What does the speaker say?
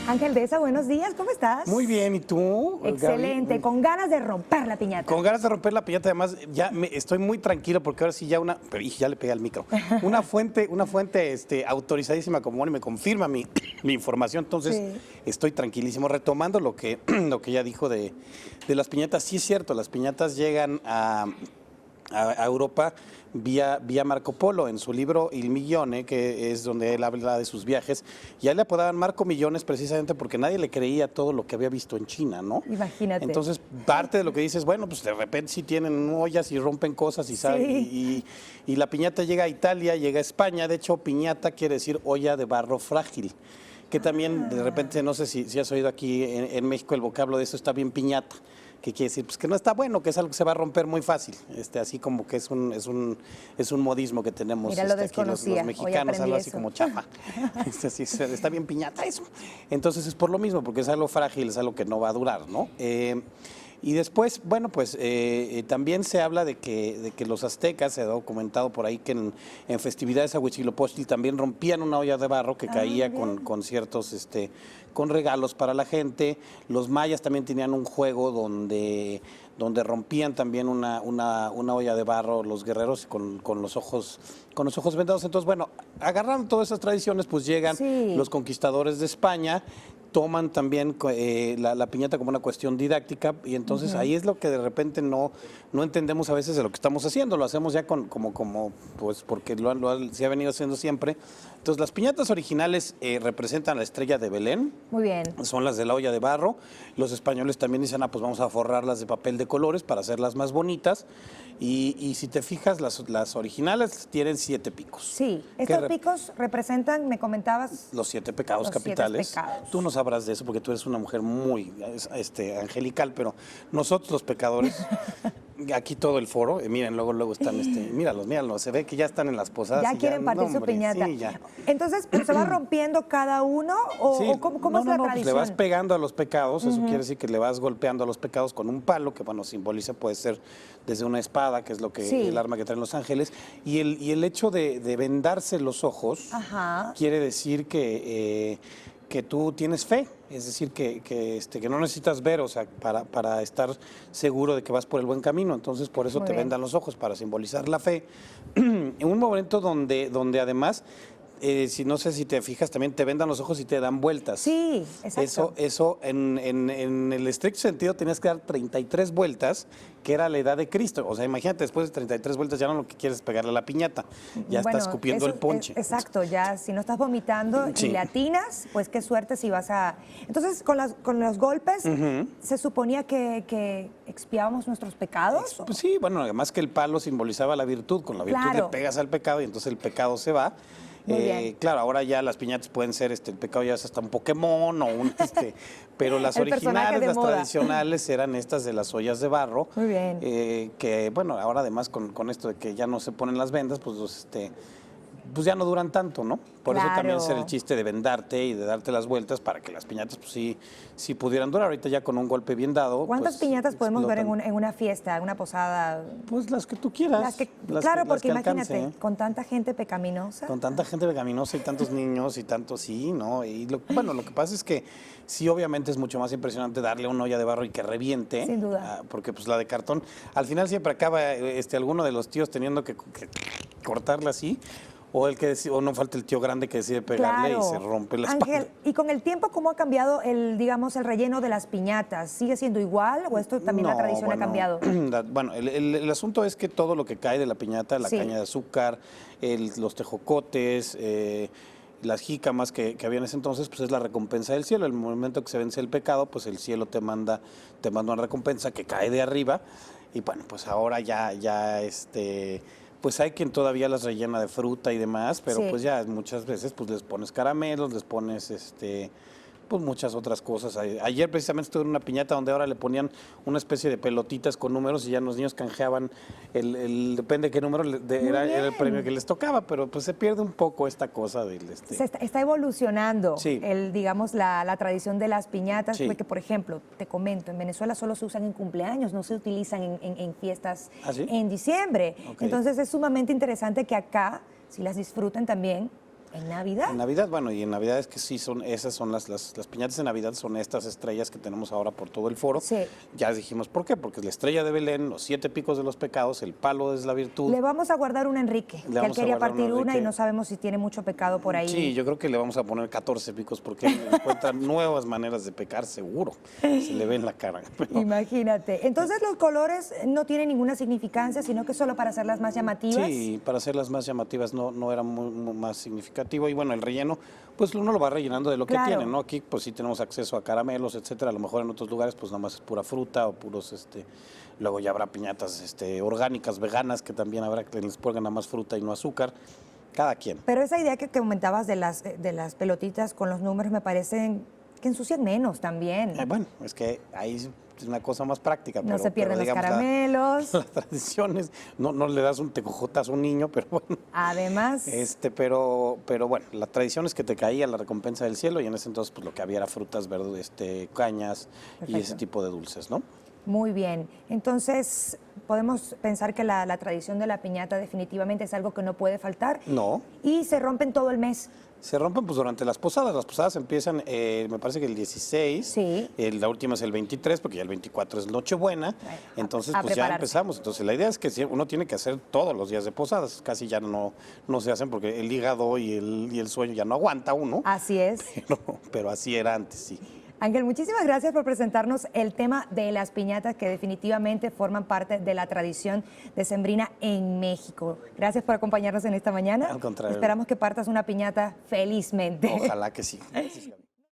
Ángel Deza, buenos días, ¿cómo estás? Muy bien, ¿y tú? Excelente, Gaby? con ganas de romper la piñata. Con ganas de romper la piñata, además ya estoy muy tranquilo porque ahora sí ya ya le pegué al micro. Una fuente autorizadísima como Moni me confirma mi información, entonces Sí. estoy tranquilísimo. Retomando lo que ya dijo de las piñatas, sí es cierto, las piñatas llegan a Europa vía Marco Polo. En su libro Il Millone, que es donde él habla de sus viajes, y a él le apodaban Marco Millones precisamente porque nadie le creía todo lo que había visto en China, ¿no? Imagínate. Entonces, parte de lo que dices, bueno, pues de repente sí tienen ollas y rompen cosas y, Sí. y la piñata llega a Italia, llega a España. De hecho, piñata quiere decir olla de barro frágil, que también de repente, no sé si has oído aquí en México el vocablo de eso, está bien piñata, que quiere decir pues que no está bueno, que es algo que se va a romper muy fácil, así como que es un modismo que tenemos. Mira, lo aquí desconocía. los mexicanos, Hoy algo aprendí así eso. como chafa. Sí, está bien piñata eso. Entonces es por lo mismo, porque es algo frágil, es algo que no va a durar, ¿no? Y después, bueno, pues también se habla de que los aztecas, se ha documentado por ahí que en festividades a Huitzilopochtli también rompían una olla de barro que caía con ciertos, con regalos para la gente. Los mayas también tenían un juego donde rompían también una olla de barro los guerreros con los ojos vendados. Entonces, bueno, agarrando todas esas tradiciones, pues llegan los conquistadores de España, toman también la piñata como una cuestión didáctica, y entonces ahí es lo que de repente no entendemos a veces de lo que estamos haciendo. Lo hacemos ya pues porque se ha venido haciendo siempre. Entonces las piñatas originales representan a la estrella de Belén. Muy bien. Son las de la olla de barro. Los españoles también dicen, pues vamos a forrarlas de papel de colores para hacerlas más bonitas. Y si te fijas, las originales tienen 7 picos. Sí, estos picos representan, me comentabas, los 7 pecados los capitales. 7 pecados. Tú no sabrás de eso porque tú eres una mujer muy angelical, pero nosotros los pecadores, aquí todo el foro, miren, luego están, míralos, se ve que ya están en las posadas. Ya quieren partir su piñata. Sí, ya. Entonces, ¿pero se va rompiendo cada uno o cómo es la tradición? Pues le vas pegando a los pecados, eso quiere decir que le vas golpeando a los pecados con un palo, que bueno, simboliza, puede ser desde una espada, que es lo que el arma que traen los ángeles, y el hecho de vendarse los ojos quiere decir que tú tienes fe, es decir, que no necesitas ver, o sea, para estar seguro de que vas por el buen camino. Entonces, por eso te vendan los ojos, para simbolizar la fe. En un momento donde además, no sé si te fijas, también te vendan los ojos y te dan vueltas. Sí, exacto. Eso en el estricto sentido tenías que dar 33 vueltas, que era la edad de Cristo. O sea, imagínate, después de 33 vueltas ya no lo que quieres es pegarle a la piñata, ya estás escupiendo el ponche. Exacto, ya si no estás vomitando y le atinas, pues qué suerte si vas a... Entonces, con los golpes, ¿se suponía que expiábamos nuestros pecados? Pues sí, bueno, además que el palo simbolizaba la virtud, con la virtud le pegas al pecado y entonces el pecado se va. Claro, ahora ya las piñatas pueden ser, el pecado ya es hasta un Pokémon o un, pero las originales, las tradicionales eran estas de las ollas de barro. Muy bien. Que bueno, ahora además con esto de que ya no se ponen las vendas, pues ya no duran tanto, ¿no? Por eso también es el chiste de vendarte y de darte las vueltas para que las piñatas pues sí pudieran durar. Ahorita ya con un golpe bien dado. ¿Cuántas piñatas podemos ver en una fiesta, en una posada? Pues las que tú quieras. Claro, porque imagínate, alcance, con tanta gente pecaminosa. Con tanta gente pecaminosa y tantos niños y tantos ¿no? Y lo que pasa es que sí, obviamente es mucho más impresionante darle una olla de barro y que reviente. Sin duda. Porque pues la de cartón, al final siempre acaba alguno de los tíos teniendo que cortarla así. O no falta el tío grande que decide pegarle y se rompe la espalda. Ángel, ¿y con el tiempo cómo ha cambiado el relleno de las piñatas? ¿Sigue siendo igual o esto también la tradición ha cambiado? Bueno, el asunto es que todo lo que cae de la piñata, la caña de azúcar, los tejocotes, las jícamas que había en ese entonces, pues es la recompensa del cielo. El momento que se vence el pecado, pues el cielo te manda una recompensa que cae de arriba. Y bueno, pues ahora ya pues hay quien todavía las rellena de fruta y demás, pero pues ya muchas veces pues les pones caramelos, les pones pues muchas otras cosas. Ayer precisamente estuve en una piñata donde ahora le ponían una especie de pelotitas con números y ya los niños canjeaban depende de qué número era el premio que les tocaba, pero pues se pierde un poco esta cosa del Se está evolucionando digamos la tradición de las piñatas, porque por ejemplo, te comento, en Venezuela solo se usan en cumpleaños, no se utilizan en fiestas en diciembre. Entonces es sumamente interesante que acá, si las disfruten también, ¿En Navidad? En Navidad, bueno, y en Navidad es que sí son, esas son las piñatas de Navidad son estas estrellas que tenemos ahora por todo el foro. Sí. Ya dijimos por qué, porque es la estrella de Belén, los 7 picos de los pecados, el palo es la virtud. Le vamos a guardar una a Enrique, que él vamos a quería guardar una a partir una y Enrique. no sabemos si tiene mucho pecado por ahí. Sí, yo creo que le vamos a poner 14 picos porque él encuentra nuevas maneras de pecar, seguro. Se le ve en la cara. Pero- Imagínate. Entonces los colores no tienen ninguna significancia, sino que solo para hacerlas más llamativas. Sí, para hacerlas más llamativas no era muy más significativo. Y bueno, el relleno, pues uno lo va rellenando de lo Claro. que tiene, ¿no? Aquí pues sí tenemos acceso a caramelos, etcétera. A lo mejor en otros lugares pues nada más es pura fruta o puros, luego ya habrá piñatas orgánicas, veganas, que también habrá que les pongan nada más fruta y no azúcar. Cada quien. Pero esa idea que comentabas de las pelotitas con los números me parecen que ensucian menos también. Bueno, es que ahí es una cosa más práctica. No pero- se pierden pero los digamos, caramelos. Las tradiciones, no le das un tecojotazo a un niño, pero bueno. Además, Pero bueno, la tradición es que te caía la recompensa del cielo y en ese entonces pues lo que había era frutas, verduras, cañas y Perfecto. ese tipo de dulces, ¿no? muy bien. Entonces, podemos pensar que la tradición de la piñata definitivamente es algo que no puede faltar. No. Y se rompen todo el mes. Se rompen pues durante las posadas. Las posadas empiezan, me parece que el 16. Sí. La última es el 23, porque ya el 24 es Nochebuena. Entonces, a pues ya prepararse. empezamos. Entonces, la idea es que uno tiene que hacer todos los días de posadas. Casi ya no se hacen porque el hígado y el sueño ya no aguanta uno. Así es. Pero así era antes, sí. Ángel, muchísimas gracias por presentarnos el tema de las piñatas que definitivamente forman parte de la tradición decembrina en México. Gracias por acompañarnos en esta mañana. Al contrario. Esperamos que partas una piñata felizmente. Ojalá que sí. Gracias, Gaby.